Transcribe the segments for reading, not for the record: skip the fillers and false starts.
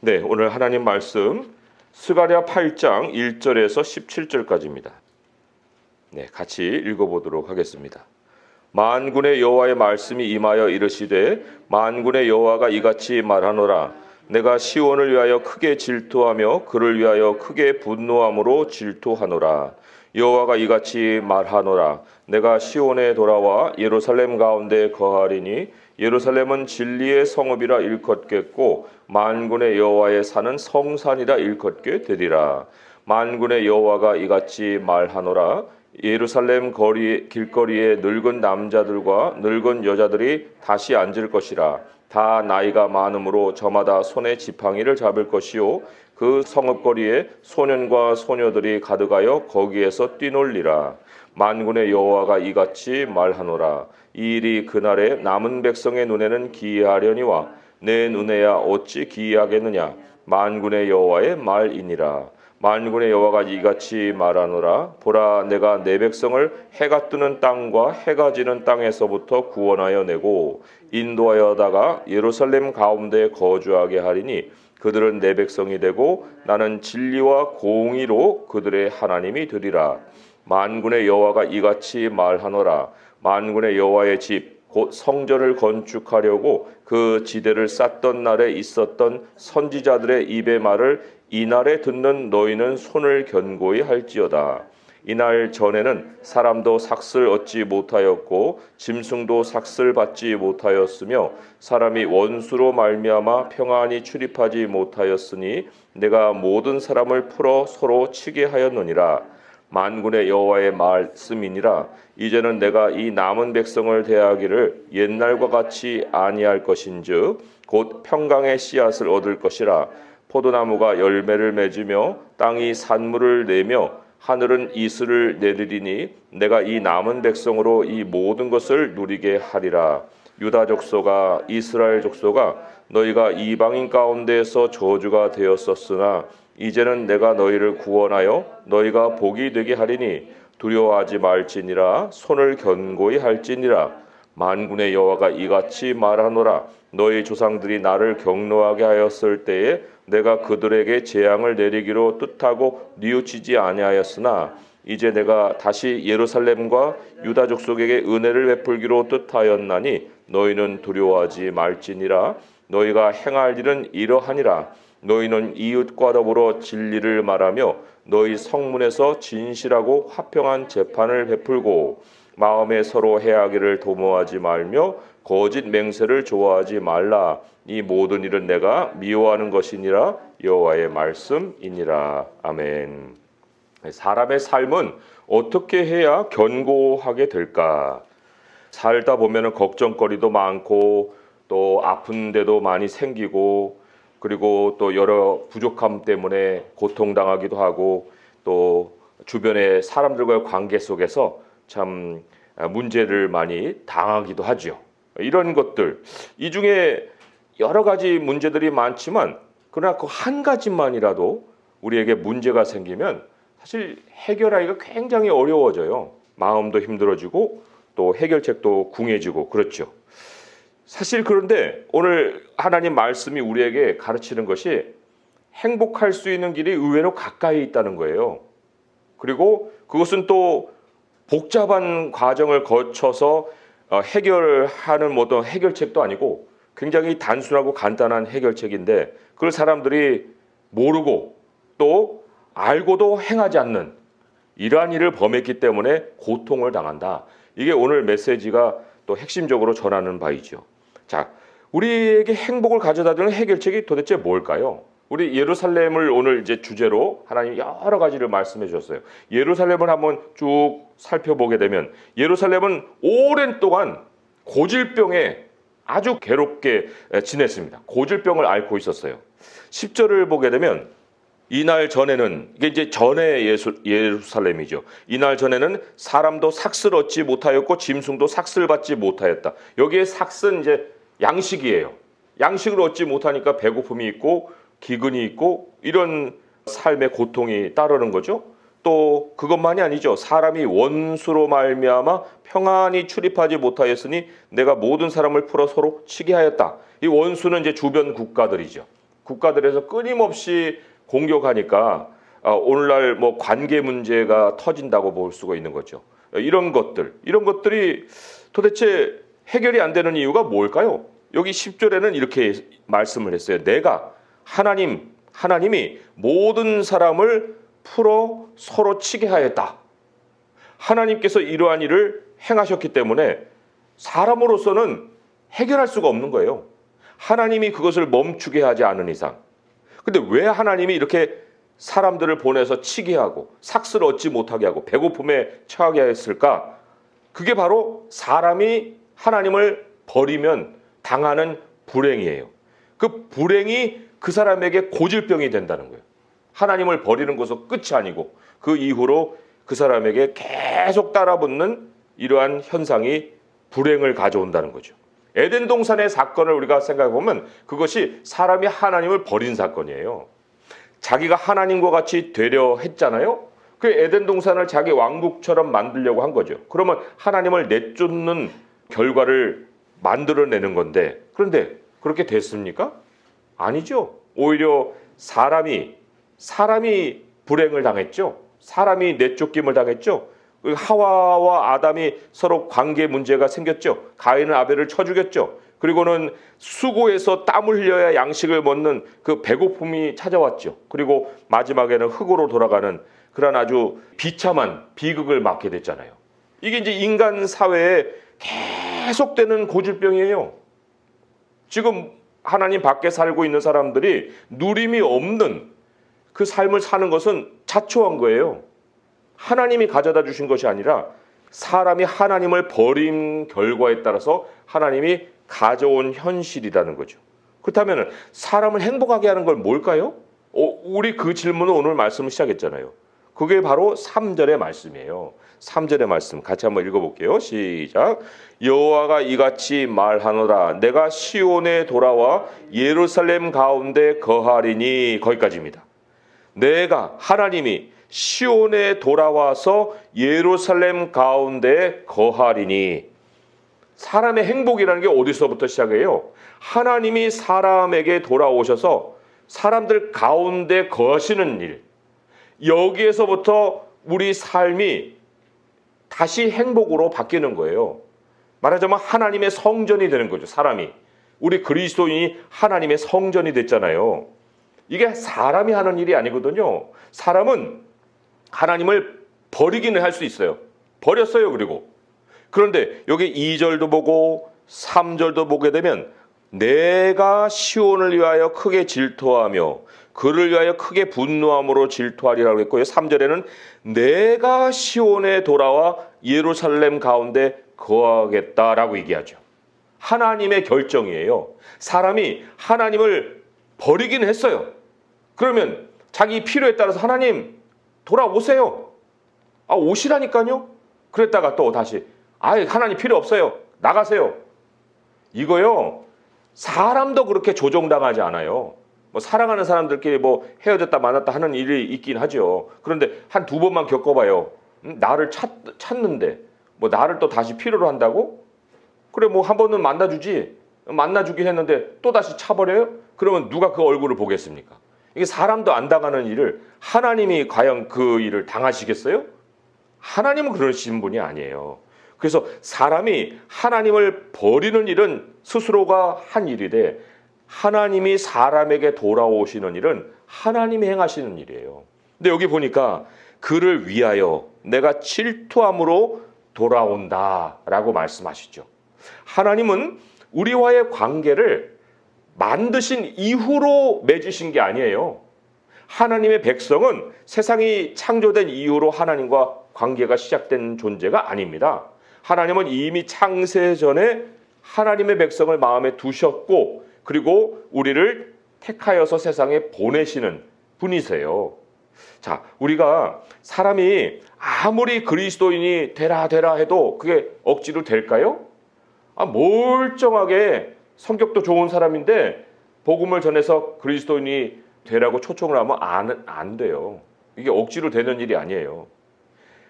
네, 오늘 하나님 말씀 스가랴 8장 1절에서 17절까지입니다. 네, 같이 읽어보도록 하겠습니다. 만군의 여호와의 말씀이 임하여 이르시되 만군의 여호와가 이같이 말하노라. 내가 시온을 위하여 크게 질투하며 그를 위하여 크게 분노함으로 질투하노라. 여호와가 이같이 말하노라. 내가 시온에 돌아와 예루살렘 가운데 거하리니 예루살렘은 진리의 성읍이라 일컫겠고 만군의 여호와의 산은 성산이라 일컫게 되리라. 만군의 여호와가 이같이 말하노라. 예루살렘 길거리에 늙은 남자들과 늙은 여자들이 다시 앉을 것이라. 다 나이가 많으므로 저마다 손에 지팡이를 잡을 것이요 그 성읍거리에 소년과 소녀들이 가득하여 거기에서 뛰놀리라. 만군의 여호와가 이같이 말하노라. 이 일이 그날에 남은 백성의 눈에는 기이하려니와 내 눈에야 어찌 기이하겠느냐. 만군의 여호와의 말이니라. 만군의 여호와가 이같이 말하노라. 보라, 내가 내 백성을 해가 뜨는 땅과 해가 지는 땅에서부터 구원하여 내고 인도하여다가 예루살렘 가운데 거주하게 하리니 그들은 내 백성이 되고 나는 진리와 공의로 그들의 하나님이 되리라. 만군의 여호와가 이같이 말하노라. 만군의 여호와의 집 곧 성전을 건축하려고 그 지대를 쌓던 날에 있었던 선지자들의 입의 말을 이날에 듣는 너희는 손을 견고히 할지어다. 이날 전에는 사람도 삭슬 얻지 못하였고 짐승도 삭슬 받지 못하였으며 사람이 원수로 말미암아 평안히 출입하지 못하였으니 내가 모든 사람을 풀어 서로 치게 하였느니라. 만군의 여호와의 말씀이니라. 이제는 내가 이 남은 백성을 대하기를 옛날과 같이 아니할 것인즉 곧 평강의 씨앗을 얻을 것이라. 포도나무가 열매를 맺으며 땅이 산물을 내며 하늘은 이슬을 내리리니 내가 이 남은 백성으로 이 모든 것을 누리게 하리라. 유다 족속아, 이스라엘 족속아, 너희가 이방인 가운데에서 저주가 되었었으나 이제는 내가 너희를 구원하여 너희가 복이 되게 하리니 두려워하지 말지니라. 손을 견고히 할지니라. 만군의 여호와가 이같이 말하노라. 너희 조상들이 나를 경노하게 하였을 때에 내가 그들에게 재앙을 내리기로 뜻하고 뉘우치지 아니하였으나 이제 내가 다시 예루살렘과 유다 족속에게 은혜를 베풀기로 뜻하였나니 너희는 두려워하지 말지니라. 너희가 행할 일은 이러하니라. 너희는 이웃과 더불어 진리를 말하며 너희 성문에서 진실하고 화평한 재판을 베풀고 마음에 서로 해하기를 도모하지 말며 거짓 맹세를 좋아하지 말라. 이 모든 일은 내가 미워하는 것이니라. 여호와의 말씀이니라. 아멘. 사람의 삶은 어떻게 해야 견고하게 될까? 살다 보면 걱정거리도 많고 또 아픈 데도 많이 생기고 그리고 또 여러 부족함 때문에 고통당하기도 하고 또 주변의 사람들과의 관계 속에서 참 문제를 많이 당하기도 하죠. 이런 것들, 이 중에 여러 가지 문제들이 많지만 그러나 그 한 가지만이라도 우리에게 문제가 생기면 사실 해결하기가 굉장히 어려워져요. 마음도 힘들어지고 또 해결책도 궁해지고 그렇죠. 사실 그런데 오늘 하나님 말씀이 우리에게 가르치는 것이 행복할 수 있는 길이 의외로 가까이 있다는 거예요. 그리고 그것은 또 복잡한 과정을 거쳐서 해결하는 어떤 해결책도 아니고 굉장히 단순하고 간단한 해결책인데 그걸 사람들이 모르고 또 알고도 행하지 않는 이러한 일을 범했기 때문에 고통을 당한다. 이게 오늘 메시지가 또 핵심적으로 전하는 바이죠. 자, 우리에게 행복을 가져다 주는 해결책이 도대체 뭘까요? 우리 예루살렘을 오늘 이제 주제로 하나님 여러 가지를 말씀해 주셨어요. 예루살렘을 한번 쭉 살펴보게 되면 예루살렘은 오랜 동안 고질병에 아주 괴롭게 지냈습니다. 고질병을 앓고 있었어요. 10절을 보게 되면 이날 전에는 이게 이제 전에 예루살렘이죠. 이날 전에는 사람도 삭슬 얻지 못하였고 짐승도 삭슬 받지 못하였다. 여기에 삭슬은 이제 양식이에요. 양식을 얻지 못하니까 배고픔이 있고 기근이 있고 이런 삶의 고통이 따르는 거죠. 또 그것만이 아니죠. 사람이 원수로 말미암아 평안히 출입하지 못하였으니 내가 모든 사람을 풀어 서로 치게 하였다. 이 원수는 이제 주변 국가들이죠. 국가들에서 끊임없이 공격하니까 오늘날 뭐 관계 문제가 터진다고 볼 수가 있는 거죠. 이런 것들이 도대체 해결이 안 되는 이유가 뭘까요? 여기 10절에는 이렇게 말씀을 했어요. 내가 하나님이 모든 사람을 풀어 서로 치게 하였다. 하나님께서 이러한 일을 행하셨기 때문에 사람으로서는 해결할 수가 없는 거예요. 하나님이 그것을 멈추게 하지 않은 이상. 근데 왜 하나님이 이렇게 사람들을 보내서 치게 하고 삭스를 얻지 못하게 하고 배고픔에 처하게 했을까? 그게 바로 사람이 하나님을 버리면 당하는 불행이에요. 그 불행이 그 사람에게 고질병이 된다는 거예요. 하나님을 버리는 것은 끝이 아니고 그 이후로 그 사람에게 계속 따라붙는 이러한 현상이 불행을 가져온다는 거죠. 에덴 동산의 사건을 우리가 생각해 보면 그것이 사람이 하나님을 버린 사건이에요. 자기가 하나님과 같이 되려 했잖아요. 그 에덴 동산을 자기 왕국처럼 만들려고 한 거죠. 그러면 하나님을 내쫓는 결과를 만들어내는 건데, 그런데 그렇게 됐습니까? 아니죠. 오히려 사람이 불행을 당했죠. 사람이 내쫓김을 당했죠. 하와와 아담이 서로 관계 문제가 생겼죠. 가인은 아벨을 쳐 죽였죠. 그리고는 수고해서 땀을 흘려야 양식을 먹는 그 배고픔이 찾아왔죠. 그리고 마지막에는 흙으로 돌아가는 그런 아주 비참한 비극을 맞게 됐잖아요. 이게 이제 인간 사회에 계속되는 고질병이에요. 지금 하나님 밖에 살고 있는 사람들이 누림이 없는 그 삶을 사는 것은 자초한 거예요. 하나님이 가져다 주신 것이 아니라 사람이 하나님을 버린 결과에 따라서 하나님이 가져온 현실이라는 거죠. 그렇다면 사람을 행복하게 하는 건 뭘까요? 우리 그 질문을 오늘 말씀을 시작했잖아요. 그게 바로 3절의 말씀이에요. 3절의 말씀 같이 한번 읽어볼게요. 시작. 여호와가 이같이 말하노라. 내가 시온에 돌아와 예루살렘 가운데 거하리니. 거기까지입니다. 내가 하나님이 시온에 돌아와서 예루살렘 가운데 거하리니. 사람의 행복이라는 게 어디서부터 시작해요? 하나님이 사람에게 돌아오셔서 사람들 가운데 거하시는 일. 여기에서부터 우리 삶이 다시 행복으로 바뀌는 거예요. 말하자면 하나님의 성전이 되는 거죠. 사람이. 우리 그리스도인이 하나님의 성전이 됐잖아요. 이게 사람이 하는 일이 아니거든요. 사람은 하나님을 버리기는 할 수 있어요. 버렸어요. 그런데 여기 2절도 보고 3절도 보게 되면 내가 시온을 위하여 크게 질투하며 그를 위하여 크게 분노함으로 질투하리라고 했고요. 3절에는 내가 시온에 돌아와 예루살렘 가운데 거하겠다라고 얘기하죠. 하나님의 결정이에요. 사람이 하나님을 버리긴 했어요. 그러면 자기 필요에 따라서 하나님 돌아오세요. 오시라니까요. 그랬다가 또 다시 하나님 필요 없어요. 나가세요. 이거요. 사람도 그렇게 조종당하지 않아요. 사랑하는 사람들끼리 헤어졌다 만났다 하는 일이 있긴 하죠. 그런데 한 두 번만 겪어봐요. 나를 찾는데 나를 또 다시 필요로 한다고? 그래 한 번은 만나주긴 했는데 또 다시 차버려요? 그러면 누가 그 얼굴을 보겠습니까? 이게 사람도 안 당하는 일을 하나님이 과연 그 일을 당하시겠어요? 하나님은 그러신 분이 아니에요. 그래서 사람이 하나님을 버리는 일은 스스로가 한 일이되 하나님이 사람에게 돌아오시는 일은 하나님이 행하시는 일이에요. 근데 여기 보니까 그를 위하여 내가 질투함으로 돌아온다라고 말씀하시죠. 하나님은 우리와의 관계를 만드신 이후로 맺으신 게 아니에요. 하나님의 백성은 세상이 창조된 이후로 하나님과 관계가 시작된 존재가 아닙니다. 하나님은 이미 창세 전에 하나님의 백성을 마음에 두셨고 그리고 우리를 택하여서 세상에 보내시는 분이세요. 자, 우리가 사람이 아무리 그리스도인이 되라 해도 그게 억지로 될까요? 멀쩡하게 성격도 좋은 사람인데 복음을 전해서 그리스도인이 되라고 초청을 하면 안 돼요. 이게 억지로 되는 일이 아니에요.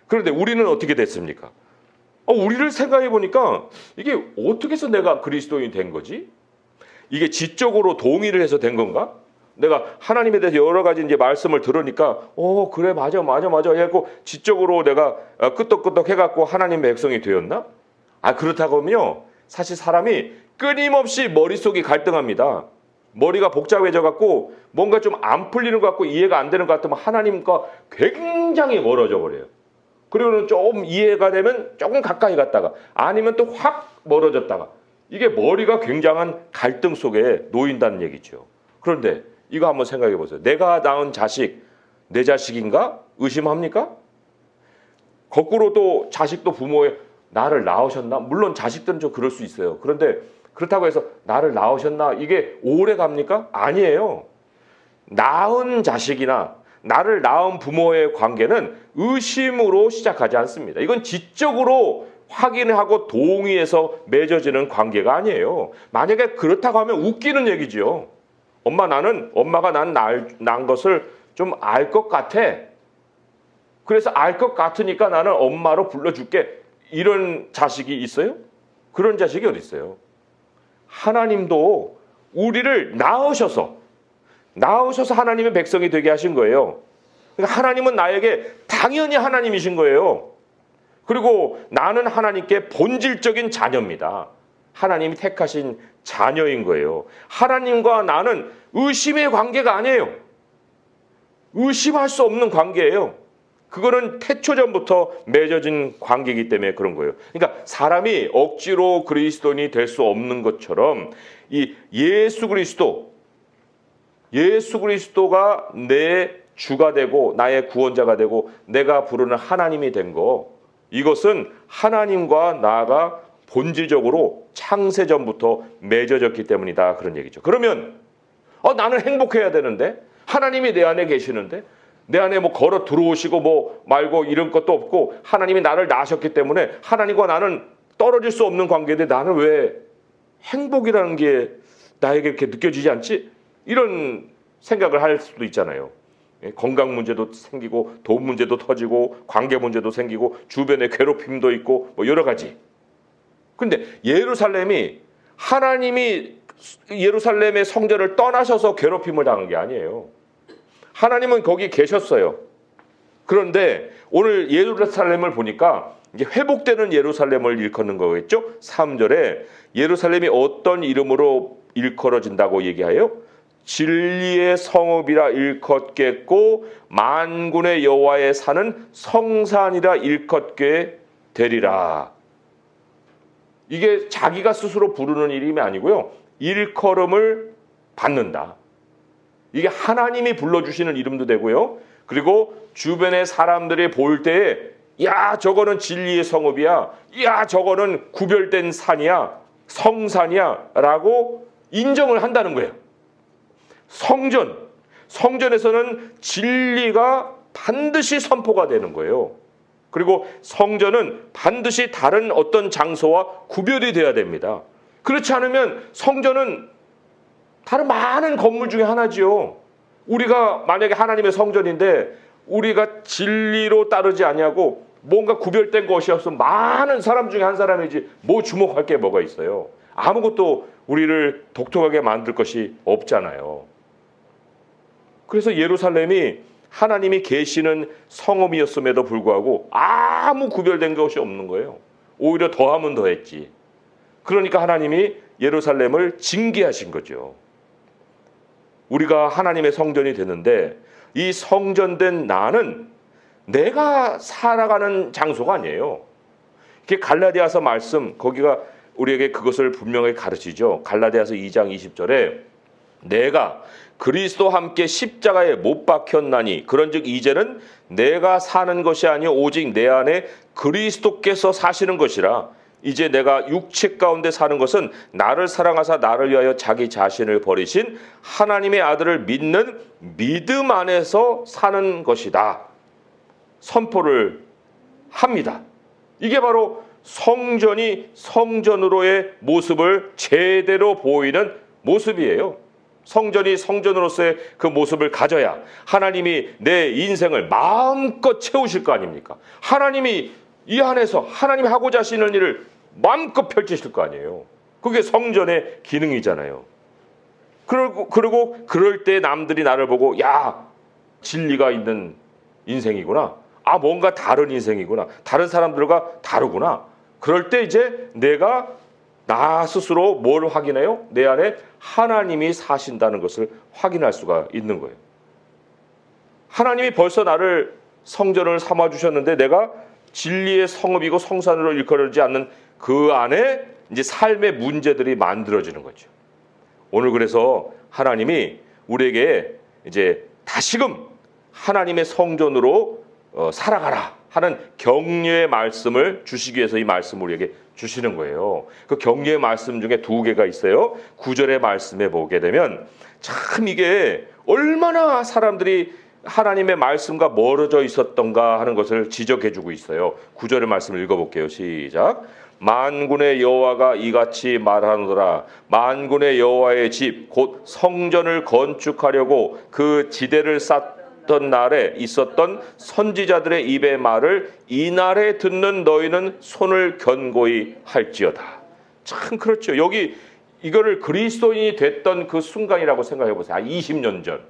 그런데 우리는 어떻게 됐습니까? 우리를 생각해 보니까 이게 어떻게 해서 내가 그리스도인이 된 거지? 이게 지적으로 동의를 해서 된 건가? 내가 하나님에 대해서 여러 가지 이제 말씀을 들으니까 그래 맞아 해갖고 지적으로 내가 끄떡끄떡 해갖고 하나님 백성이 되었나? 그렇다고 하면요, 사실 사람이 끊임없이 머릿속이 갈등합니다. 머리가 복잡해져 갖고 뭔가 좀 안 풀리는 것 같고 이해가 안 되는 것 같으면 하나님과 굉장히 멀어져 버려요. 그리고는 좀 이해가 되면 조금 가까이 갔다가 아니면 또 확 멀어졌다가, 이게 머리가 굉장한 갈등 속에 놓인다는 얘기죠. 그런데 이거 한번 생각해 보세요. 내가 낳은 자식 내 자식인가? 의심합니까? 거꾸로 또 자식도 부모의 나를 낳으셨나? 물론 자식들은 좀 그럴 수 있어요. 그런데 그렇다고 해서 나를 낳으셨나? 이게 오래 갑니까? 아니에요. 낳은 자식이나 나를 낳은 부모의 관계는 의심으로 시작하지 않습니다. 이건 지적으로 확인하고 동의해서 맺어지는 관계가 아니에요. 만약에 그렇다고 하면 웃기는 얘기죠. 엄마가 난 낳은 것을 좀 알 것 같아. 그래서 알 것 같으니까 나는 엄마로 불러줄게. 이런 자식이 있어요? 그런 자식이 어디 있어요? 하나님도 우리를 낳으셔서 하나님의 백성이 되게 하신 거예요. 그러니까 하나님은 나에게 당연히 하나님이신 거예요. 그리고 나는 하나님께 본질적인 자녀입니다. 하나님이 택하신 자녀인 거예요. 하나님과 나는 의심의 관계가 아니에요. 의심할 수 없는 관계예요. 그거는 태초전부터 맺어진 관계이기 때문에 그런 거예요. 그러니까 사람이 억지로 그리스도인이 될 수 없는 것처럼 이 예수 그리스도가 내 주가 되고 나의 구원자가 되고 내가 부르는 하나님이 된 거, 이것은 하나님과 나가 본질적으로 창세전부터 맺어졌기 때문이다, 그런 얘기죠. 그러면 나는 행복해야 되는데, 하나님이 내 안에 계시는데, 내 안에 뭐 걸어 들어오시고 뭐 말고 이런 것도 없고 하나님이 나를 낳으셨기 때문에 하나님과 나는 떨어질 수 없는 관계인데 나는 왜 행복이라는 게 나에게 이렇게 느껴지지 않지? 이런 생각을 할 수도 있잖아요. 건강 문제도 생기고 돈 문제도 터지고 관계 문제도 생기고 주변에 괴롭힘도 있고 뭐 여러 가지. 근데 하나님이 예루살렘의 성전을 떠나셔서 괴롭힘을 당한 게 아니에요. 하나님은 거기 계셨어요. 그런데 오늘 예루살렘을 보니까 이제 회복되는 예루살렘을 일컫는 거겠죠? 3절에 예루살렘이 어떤 이름으로 일컬어진다고 얘기하여? 진리의 성읍이라 일컫겠고 만군의 여호와의 산은 성산이라 일컫게 되리라. 이게 자기가 스스로 부르는 이름이 아니고요, 일컬음을 받는다. 이게 하나님이 불러주시는 이름도 되고요, 그리고 주변의 사람들이 볼 때에 야 저거는 진리의 성읍이야, 야 저거는 구별된 산이야, 성산이야 라고 인정을 한다는 거예요. 성전에서는 진리가 반드시 선포가 되는 거예요. 그리고 성전은 반드시 다른 어떤 장소와 구별이 돼야 됩니다. 그렇지 않으면 성전은 다른 많은 건물 중에 하나지요. 우리가 만약에 하나님의 성전인데 우리가 진리로 따르지 아니하고 뭔가 구별된 것이 없으면 많은 사람 중에 한 사람이지 뭐 주목할 게 뭐가 있어요. 아무것도 우리를 독특하게 만들 것이 없잖아요. 그래서 예루살렘이 하나님이 계시는 성읍이었음에도 불구하고 아무 구별된 것이 없는 거예요. 오히려 더하면 더했지. 그러니까 하나님이 예루살렘을 징계하신 거죠. 우리가 하나님의 성전이 되는데 이 성전된 나는 내가 살아가는 장소가 아니에요. 이게 갈라디아서 말씀, 거기가 우리에게 그것을 분명히 가르치죠. 갈라디아서 2장 20절에 내가 그리스도와 함께 십자가에 못 박혔나니 그런즉 이제는 내가 사는 것이 아니요 오직 내 안에 그리스도께서 사시는 것이라. 이제 내가 육체 가운데 사는 것은 나를 사랑하사 나를 위하여 자기 자신을 버리신 하나님의 아들을 믿는 믿음 안에서 사는 것이다. 선포를 합니다. 이게 바로 성전이 성전으로의 모습을 제대로 보이는 모습이에요. 성전이 성전으로서의 그 모습을 가져야 하나님이 내 인생을 마음껏 채우실 거 아닙니까? 하나님이 이 안에서 하나님이 하고자 하시는 일을 마음껏 펼치실 거 아니에요. 그게 성전의 기능이잖아요. 그리고 그럴 때 남들이 나를 보고 야, 진리가 있는 인생이구나. 아, 뭔가 다른 인생이구나. 다른 사람들과 다르구나. 그럴 때 이제 내가 나 스스로 뭘 확인해요? 내 안에 하나님이 사신다는 것을 확인할 수가 있는 거예요. 하나님이 벌써 나를 성전을 삼아 주셨는데 내가 진리의 성읍이고 성산으로 일컬어지지 않는 그 안에 이제 삶의 문제들이 만들어지는 거죠. 오늘 그래서 하나님이 우리에게 이제 다시금 하나님의 성전으로 살아가라 하는 격려의 말씀을 주시기 위해서 이 말씀을 우리에게 주시는 거예요. 그 격려의 말씀 중에 두 개가 있어요. 9절의 말씀에 보게 되면 참 이게 얼마나 사람들이 하나님의 말씀과 멀어져 있었던가 하는 것을 지적해주고 있어요. 9절의 말씀을 읽어볼게요. 시작. 만군의 여호와가 이같이 말하노라. 만군의 여호와의 집 곧 성전을 건축하려고 그 지대를 쌓던 날에 있었던 선지자들의 입의 말을 이날에 듣는 너희는 손을 견고히 할지어다. 참 그렇죠. 여기 이거를 그리스도인이 됐던 그 순간이라고 생각해 보세요. 20년 전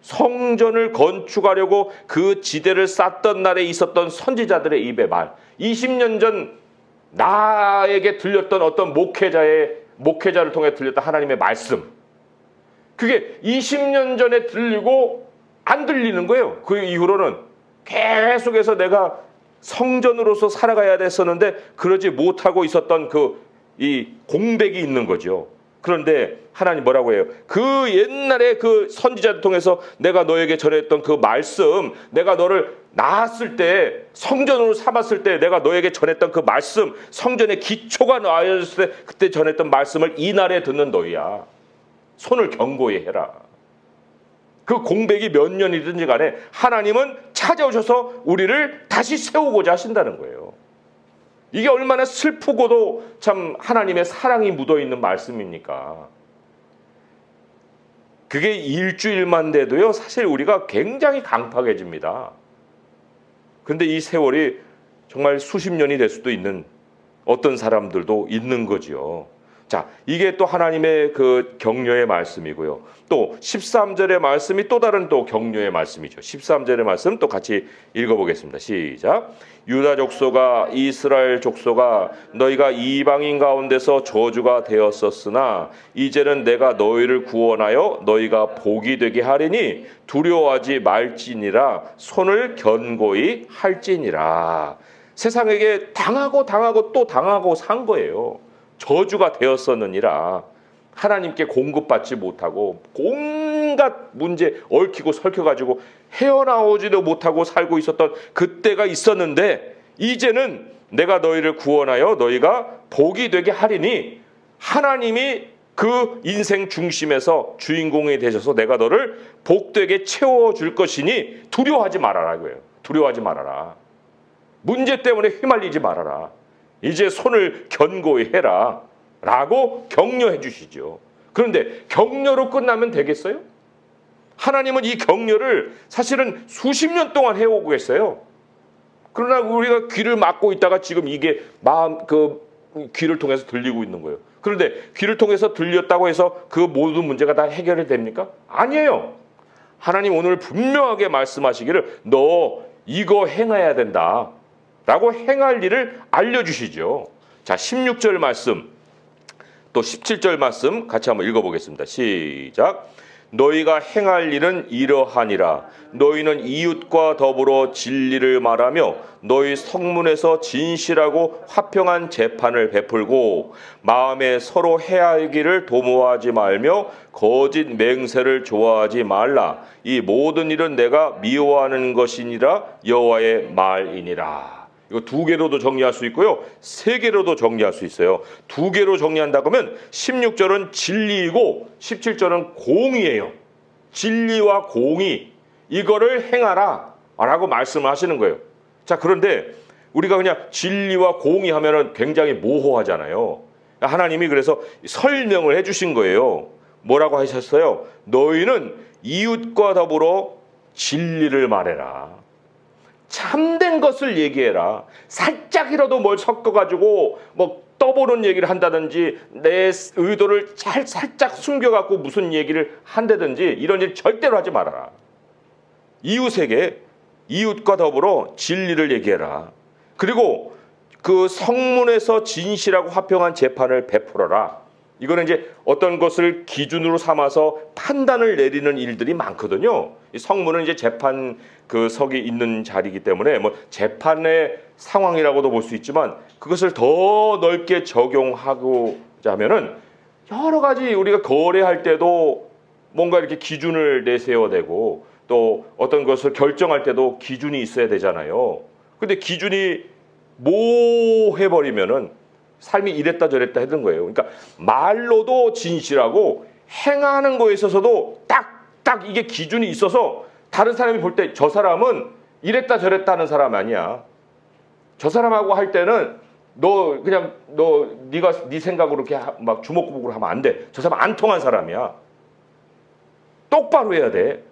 성전을 건축하려고 그 지대를 쌓던 날에 있었던 선지자들의 입의 말, 20년 전 나에게 들렸던 어떤 목회자를 통해 들렸던 하나님의 말씀, 그게 20년 전에 들리고 안 들리는 거예요. 그 이후로는 계속해서 내가 성전으로서 살아가야 됐었는데 그러지 못하고 있었던 이 공백이 있는 거죠. 그런데 하나님 뭐라고 해요? 그 옛날에 그 선지자를 통해서 내가 너에게 전했던 그 말씀, 내가 너를 낳았을 때, 성전으로 삼았을 때 내가 너에게 전했던 그 말씀, 성전의 기초가 놓여졌을 때 그때 전했던 말씀을 이날에 듣는 너희야. 손을 견고히 해라. 그 공백이 몇 년이든지 간에 하나님은 찾아오셔서 우리를 다시 세우고자 하신다는 거예요. 이게 얼마나 슬프고도 참 하나님의 사랑이 묻어있는 말씀입니까? 그게 일주일만 돼도요, 사실 우리가 굉장히 강팍해집니다. 그런데 이 세월이 정말 수십 년이 될 수도 있는 어떤 사람들도 있는 거지요. 자, 이게 또 하나님의 그 격려의 말씀이고요. 또 13절의 말씀이 또 다른 또 격려의 말씀이죠. 13절의 말씀 또 같이 읽어보겠습니다. 시작. 유다 족속아, 이스라엘 족속아, 너희가 이방인 가운데서 저주가 되었었으나 이제는 내가 너희를 구원하여 너희가 복이 되게 하리니 두려워하지 말지니라. 손을 견고히 할지니라. 세상에게 당하고 또 당하고 산 거예요. 저주가 되었었느니라. 하나님께 공급받지 못하고 온갖 문제 얽히고 설켜가지고 헤어나오지도 못하고 살고 있었던 그때가 있었는데 이제는 내가 너희를 구원하여 너희가 복이 되게 하리니, 하나님이 그 인생 중심에서 주인공이 되셔서 내가 너를 복되게 채워줄 것이니 두려워하지 말아라고요. 두려워하지 말아라. 문제 때문에 휘말리지 말아라. 이제 손을 견고히 해라 라고 격려해 주시죠. 그런데 격려로 끝나면 되겠어요? 하나님은 이 격려를 사실은 수십 년 동안 해오고 계세요. 그러나 우리가 귀를 막고 있다가 지금 이게 귀를 통해서 들리고 있는 거예요. 그런데 귀를 통해서 들렸다고 해서 그 모든 문제가 다 해결이 됩니까? 아니에요. 하나님 오늘 분명하게 말씀하시기를 너 이거 행해야 된다 라고 행할 일을 알려주시죠. 자, 16절 말씀 또 17절 말씀 같이 한번 읽어보겠습니다. 시작. 너희가 행할 일은 이러하니라. 너희는 이웃과 더불어 진리를 말하며 너희 성문에서 진실하고 화평한 재판을 베풀고 마음에 서로 해하기를 도모하지 말며 거짓 맹세를 좋아하지 말라. 이 모든 일은 내가 미워하는 것이니라. 여호와의 말이니라. 이거 두 개로도 정리할 수 있고요. 세 개로도 정리할 수 있어요. 두 개로 정리한다고 하면 16절은 진리이고 17절은 공의예요. 진리와 공의, 이거를 행하라 라고 말씀을 하시는 거예요. 자, 그런데 우리가 그냥 진리와 공의 하면은 굉장히 모호하잖아요. 하나님이 그래서 설명을 해주신 거예요. 뭐라고 하셨어요? 너희는 이웃과 더불어 진리를 말해라. 참된 것을 얘기해라. 살짝이라도 뭘 섞어가지고 떠보는 얘기를 한다든지 내 의도를 살짝 숨겨갖고 무슨 얘기를 한다든지 이런 일 절대로 하지 말아라. 이웃에게 이웃과 더불어 진리를 얘기해라. 그리고 그 성문에서 진실하고 화평한 재판을 베풀어라. 이거는 이제 어떤 것을 기준으로 삼아서 판단을 내리는 일들이 많거든요. 이 성문은 이제 재판 그 석이 있는 자리이기 때문에 뭐 재판의 상황이라고도 볼 수 있지만 그것을 더 넓게 적용하고자 하면은 여러 가지 우리가 거래할 때도 뭔가 이렇게 기준을 내세워야 되고 또 어떤 것을 결정할 때도 기준이 있어야 되잖아요. 근데 기준이 모호해버리면은 삶이 이랬다 저랬다 했던 거예요. 그러니까 말로도 진실하고 행하는 거에 있어서도 딱 이게 기준이 있어서 다른 사람이 볼 때 저 사람은 이랬다 저랬다 하는 사람 아니야. 저 사람하고 할 때는 네가 네 생각으로 이렇게 막 주먹구구로 하면 안 돼. 저 사람 안 통한 사람이야. 똑바로 해야 돼.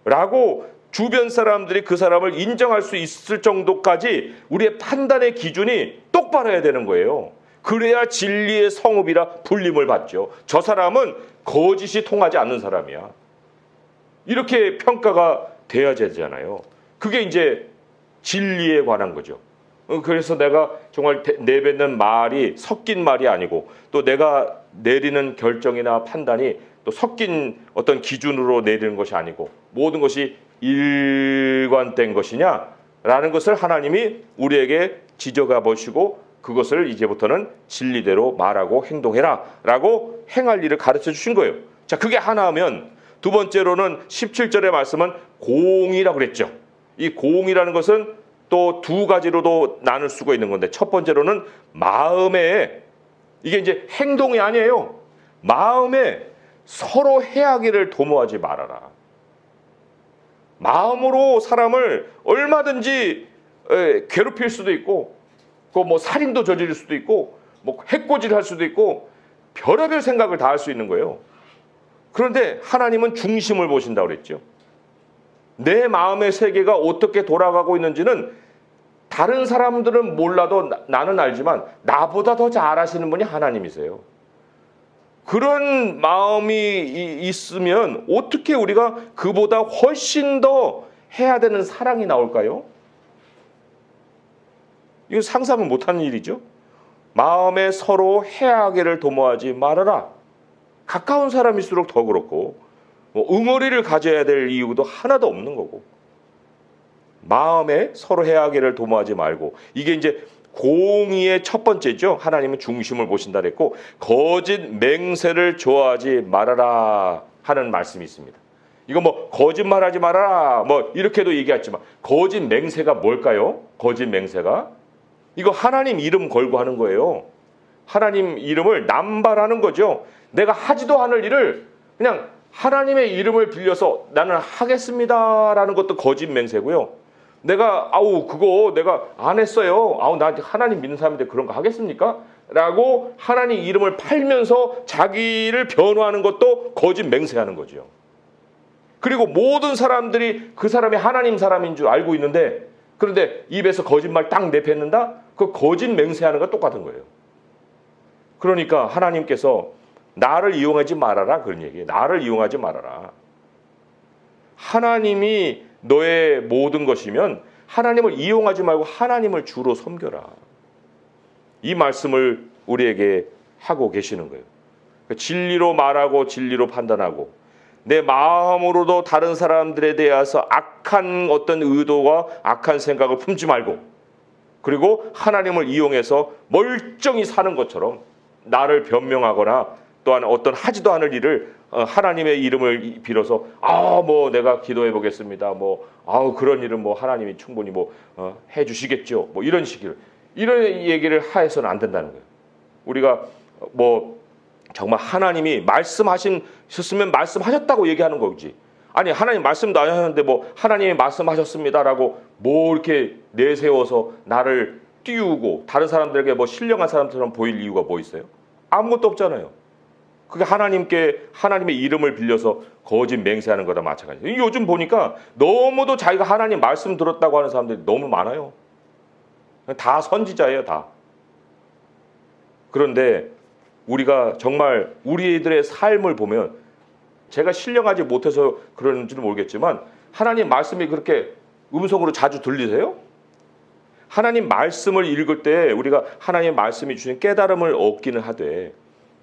라고 주변 사람들이 그 사람을 인정할 수 있을 정도까지 우리의 판단의 기준이 똑바로 해야 되는 거예요. 그래야 진리의 성읍이라 불림을 받죠. 저 사람은 거짓이 통하지 않는 사람이야. 이렇게 평가가 돼야 되잖아요. 그게 이제 진리에 관한 거죠. 그래서 내가 정말 내뱉는 말이 섞인 말이 아니고 또 내가 내리는 결정이나 판단이 또 섞인 어떤 기준으로 내리는 것이 아니고 모든 것이 일관된 것이냐라는 것을 하나님이 우리에게 지적해 보시고 그것을 이제부터는 진리대로 말하고 행동해라 라고 행할 일을 가르쳐 주신 거예요. 자, 그게 하나면 두 번째로는 17절의 말씀은 공이라고 그랬죠. 이 공이라는 것은 또 두 가지로도 나눌 수가 있는 건데 첫 번째로는 마음에 이게 이제 행동이 아니에요. 마음에 서로 해하기를 도모하지 말아라. 마음으로 사람을 얼마든지 괴롭힐 수도 있고 뭐 살인도 저지를 수도 있고 뭐 해코지를 할 수도 있고 별의별 생각을 다 할 수 있는 거예요. 그런데 하나님은 중심을 보신다고 그랬죠. 내 마음의 세계가 어떻게 돌아가고 있는지는 다른 사람들은 몰라도 나는 알지만 나보다 더 잘 아시는 분이 하나님이세요. 그런 마음이 있으면 어떻게 우리가 그보다 훨씬 더 해야 되는 사랑이 나올까요? 이거 상상을 못하는 일이죠. 마음에 서로 해하기를 도모하지 말아라. 가까운 사람일수록 더 그렇고 응어리를 가져야 될 이유도 하나도 없는 거고 마음에 서로 해하기를 도모하지 말고 이게 이제 공의의 첫 번째죠. 하나님은 중심을 보신다 그랬고 거짓 맹세를 좋아하지 말아라 하는 말씀이 있습니다. 이거 뭐 거짓말하지 말아라 뭐 이렇게도 얘기했지만 거짓 맹세가 뭘까요? 거짓 맹세가 이거 하나님 이름 걸고 하는 거예요. 하나님 이름을 남발하는 거죠. 내가 하지도 않을 일을 그냥 하나님의 이름을 빌려서 나는 하겠습니다라는 것도 거짓 맹세고요. 내가 그거 내가 안 했어요. 나 하나님 믿는 사람인데 그런 거 하겠습니까? 라고 하나님 이름을 팔면서 자기를 변호하는 것도 거짓 맹세하는 거죠. 그리고 모든 사람들이 그 사람이 하나님 사람인 줄 알고 있는데 그런데 입에서 거짓말 딱 내뱉는다? 그 거짓 맹세하는 거 똑같은 거예요. 그러니까 하나님께서 나를 이용하지 말아라 그런 얘기예요. 나를 이용하지 말아라. 하나님이 너의 모든 것이면 하나님을 이용하지 말고 하나님을 주로 섬겨라. 이 말씀을 우리에게 하고 계시는 거예요. 진리로 말하고 진리로 판단하고 내 마음으로도 다른 사람들에 대해서 악한 어떤 의도와 악한 생각을 품지 말고 그리고 하나님을 이용해서 멀쩡히 사는 것처럼 나를 변명하거나 또한 어떤 하지도 않을 일을 하나님의 이름을 빌어서 내가 기도해 보겠습니다. 그런 일은 하나님이 충분히 해주시겠죠. 이런 식으로 이런 얘기를 해서는 안 된다는 거예요. 우리가 정말 하나님이 말씀하셨으면 말씀하셨다고 얘기하는 거지. 아니 하나님 말씀도 안 하셨는데 하나님이 말씀하셨습니다라고 이렇게 내세워서 나를 띄우고 다른 사람들에게 신령한 사람처럼 보일 이유가 뭐 있어요? 아무것도 없잖아요. 그게 하나님의 이름을 빌려서 거짓 맹세하는 거다 마찬가지예요. 요즘 보니까 너무도 자기가 하나님 말씀 들었다고 하는 사람들이 너무 많아요. 다 선지자예요, 다. 그런데 우리가 정말 우리들의 삶을 보면, 제가 신령하지 못해서 그런지는 모르겠지만 하나님 말씀이 그렇게 음성으로 자주 들리세요? 하나님 말씀을 읽을 때 우리가 하나님 말씀이 주신 깨달음을 얻기는 하되,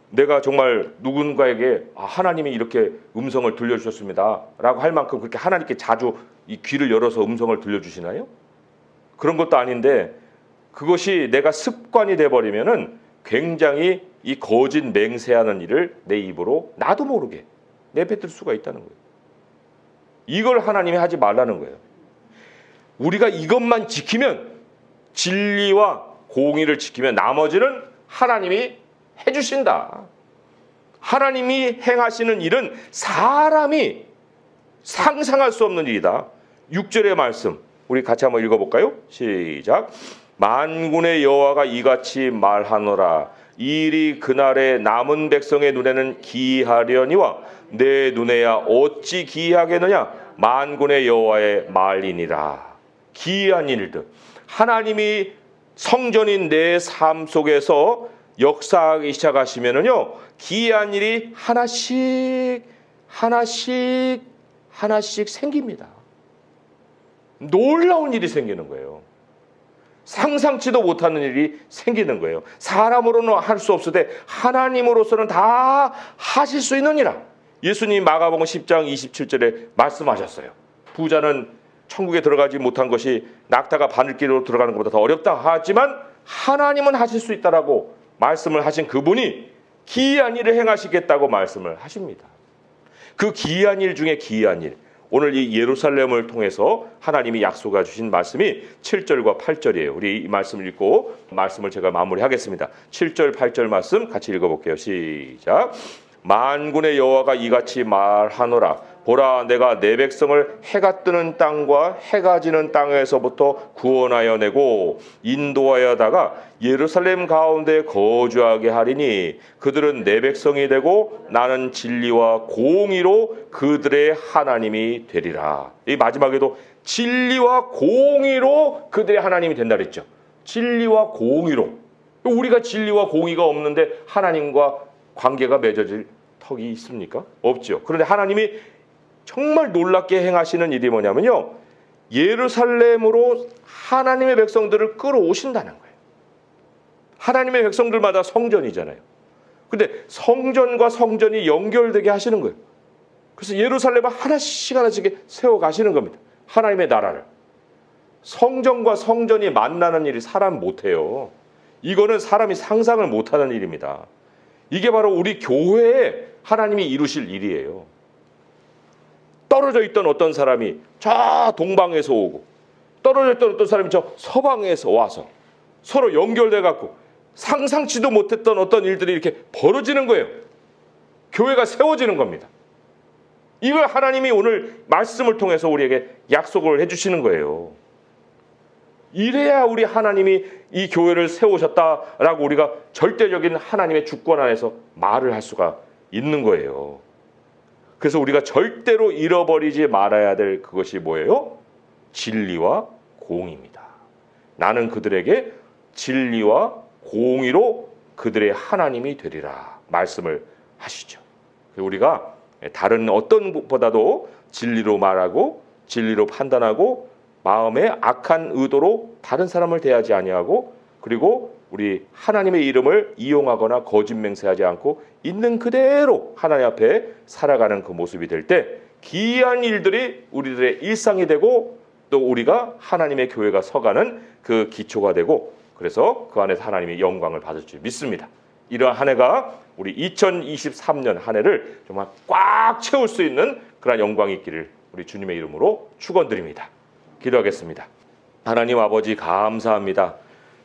내가 정말 누군가에게 하나님이 이렇게 음성을 들려주셨습니다 라고 할 만큼 그렇게 하나님께 자주 이 귀를 열어서 음성을 들려주시나요? 그런 것도 아닌데, 그것이 내가 습관이 돼버리면은 굉장히 이 거짓 맹세하는 일을 내 입으로 나도 모르게 내뱉을 수가 있다는 거예요. 이걸 하나님이 하지 말라는 거예요. 우리가 이것만 지키면, 진리와 공의를 지키면 나머지는 하나님이 해주신다. 하나님이 행하시는 일은 사람이 상상할 수 없는 일이다. 6절의 말씀 우리 같이 한번 읽어볼까요? 시작. 만군의 여호와가 이같이 말하노라. 이 일이 그날에 남은 백성의 눈에는 기이하려니와 내 눈에야 어찌 기이하겠느냐. 만군의 여호와의 말이니라. 기이한 일들, 하나님이 성전인 내 삶 속에서 역사하기 시작하시면은요, 기이한 일이 하나씩 생깁니다. 놀라운 일이 생기는 거예요. 상상치도 못하는 일이 생기는 거예요. 사람으로는 할 수 없으되 하나님으로서는 다 하실 수 있느니라. 예수님 마가복음 10장 27절에 말씀하셨어요. 부자는 천국에 들어가지 못한 것이 낙타가 바늘길로 들어가는 것보다 더 어렵다 하지만 하나님은 하실 수 있다라고 말씀을 하신 그분이 기이한 일을 행하시겠다고 말씀을 하십니다. 그 기이한 일 중에 기이한 일, 오늘 이 예루살렘을 통해서 하나님이 약속해 주신 말씀이 7절과 8절이에요. 우리 이 말씀을 읽고 말씀을 제가 마무리하겠습니다. 7절 8절 말씀 같이 읽어볼게요. 시작. 만군의 여호와가 이같이 말하노라. 보라, 내가 내 백성을 해가 뜨는 땅과 해가 지는 땅에서부터 구원하여 내고 인도하여다가 예루살렘 가운데 거주하게 하리니 그들은 내 백성이 되고 나는 진리와 공의로 그들의 하나님이 되리라. 이 마지막에도 진리와 공의로 그들의 하나님이 된다 그랬죠. 진리와 공의로. 우리가 진리와 공의가 없는데 하나님과 관계가 맺어질 턱이 있습니까? 없죠. 그런데 하나님이 정말 놀랍게 행하시는 일이 뭐냐면요, 예루살렘으로 하나님의 백성들을 끌어오신다는 거예요. 하나님의 백성들마다 성전이잖아요. 근데 성전과 성전이 연결되게 하시는 거예요. 그래서 예루살렘을 하나씩 세워가시는 겁니다. 하나님의 나라를. 성전과 성전이 만나는 일이 사람 못해요. 이거는 사람이 상상을 못하는 일입니다. 이게 바로 우리 교회에 하나님이 이루실 일이에요. 떨어져 있던 어떤 사람이 저 동방에서 오고, 떨어져 있던 어떤 사람이 저 서방에서 와서 서로 연결돼 갖고 상상치도 못했던 어떤 일들이 이렇게 벌어지는 거예요. 교회가 세워지는 겁니다. 이걸 하나님이 오늘 말씀을 통해서 우리에게 약속을 해주시는 거예요. 이래야 우리 하나님이 이 교회를 세우셨다라고 우리가 절대적인 하나님의 주권 안에서 말을 할 수가 있는 거예요. 그래서 우리가 절대로 잃어버리지 말아야 될 그것이 뭐예요? 진리와 공의입니다. 나는 그들에게 진리와 공의로 그들의 하나님이 되리라 말씀을 하시죠. 우리가 다른 어떤 것보다도 진리로 말하고 진리로 판단하고 마음에 악한 의도로 다른 사람을 대하지 아니하고, 그리고 우리 하나님의 이름을 이용하거나 거짓 맹세하지 않고 있는 그대로 하나님 앞에 살아가는 그 모습이 될 때 기이한 일들이 우리들의 일상이 되고, 또 우리가 하나님의 교회가 서가는 그 기초가 되고, 그래서 그 안에서 하나님의 영광을 받을 줄 믿습니다. 이러한 한 해가 우리 2023년 한 해를 정말 꽉 채울 수 있는 그런 영광이 있기를 우리 주님의 이름으로 축원드립니다. 기도하겠습니다. 하나님 아버지 감사합니다.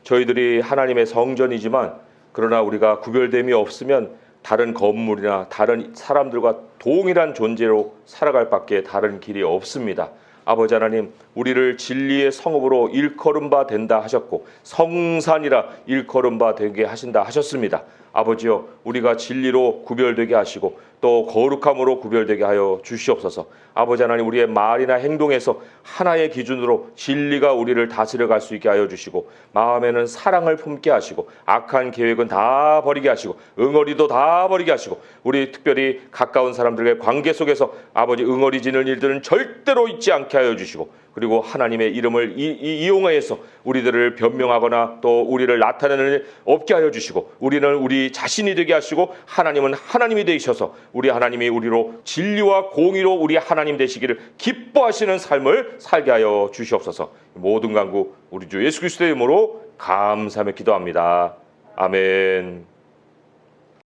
저희들이 하나님의 성전이지만 그러나 우리가 구별됨이 없으면 다른 건물이나 다른 사람들과 동일한 존재로 살아갈 밖에 다른 길이 없습니다. 아버지 하나님, 우리를 진리의 성읍으로 일컬음 바 된다 하셨고 성산이라 일컬음 바 되게 하신다 하셨습니다. 아버지여 우리가 진리로 구별되게 하시고 또 거룩함으로 구별되게 하여 주시옵소서. 아버지 하나님, 우리의 말이나 행동에서 하나의 기준으로 진리가 우리를 다스려 갈 수 있게 하여 주시고, 마음에는 사랑을 품게 하시고, 악한 계획은 다 버리게 하시고, 응어리도 다 버리게 하시고, 우리 특별히 가까운 사람들과의 관계 속에서 아버지 응어리지는 일들은 절대로 잊지 않게 하여 주시고, 그리고 하나님의 이름을 이용해서 우리들을 변명하거나 또 우리를 나타내는 일 없게 하여 주시고, 우리는 우리 자신이 되게 하시고 하나님은 하나님이 되셔서 우리 하나님이 우리로 진리와 공의로 우리 하나님 되시기를 기뻐하시는 삶을 살게 하여 주시옵소서. 모든 간구 우리 주 예수 그리스도의 이름으로 감사하며 기도합니다. 아멘.